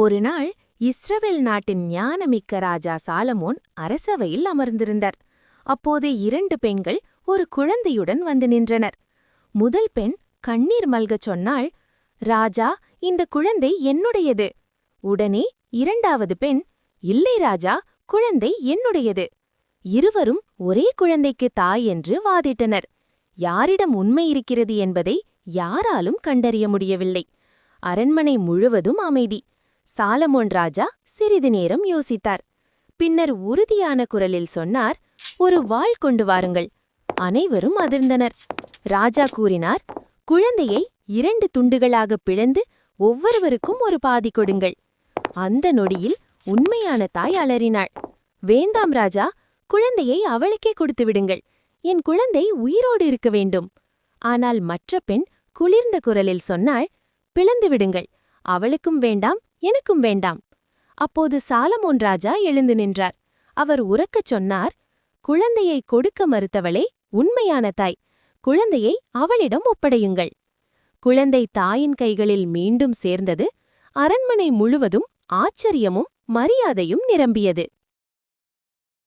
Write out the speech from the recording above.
ஒருநாள் இஸ்ரவேல் நாட்டின் ஞானமிக்க ராஜா சாலமோன் அரசவையில் அமர்ந்திருந்தார். அப்போது 2 பெண்கள் ஒரு குழந்தையுடன் வந்து நின்றனர். முதல் பெண் கண்ணீர் மல்கச் சொன்னாள், ராஜா, இந்த குழந்தை என்னுடையது. உடனே 2வது பெண், இல்லை ராஜா, குழந்தை என்னுடையது. இருவரும் ஒரே குழந்தைக்கு தாய் என்று வாதிட்டனர். யாரிடம் உண்மை இருக்கிறது என்பதை யாராலும் கண்டறிய முடியவில்லை. அரண்மனை முழுவதும் அமைதி. சாலமோன் ராஜா சிறிது நேரம் யோசித்தார். பின்னர் உறுதியான குரலில் சொன்னார், ஒரு வாள் கொண்டு வாருங்கள். அனைவரும் அதிர்ந்தனர். ராஜா கூறினார், குழந்தையை 2 துண்டுகளாக பிளந்து ஒவ்வொருவருக்கும் ஒரு பாதி கொடுங்கள். அந்த நொடியில் உண்மையான தாய் அலறினாள், வேண்டாம் ராஜா, குழந்தையை அவளுக்கே கொடுத்து விடுங்கள். என் குழந்தை உயிரோடு இருக்க வேண்டும். ஆனால் மற்ற பெண் குளிர்ந்த குரலில் சொன்னாள், பிளந்து விடுங்கள். அவளுக்கும் வேண்டாம், எனக்கும் வேண்டாம். அப்போது சாலமோன் ராஜா எழுந்து நின்றார். அவர் உரக்கச் சொன்னார், குழந்தையை கொடுக்க மறுத்தவளே உண்மையான தாய். குழந்தையை அவளிடம் ஒப்படையுங்கள். குழந்தை தாயின் கைகளில் மீண்டும் சேர்ந்தது. அரண்மனை முழுவதும் ஆச்சரியமும் மரியாதையும் நிரம்பியது.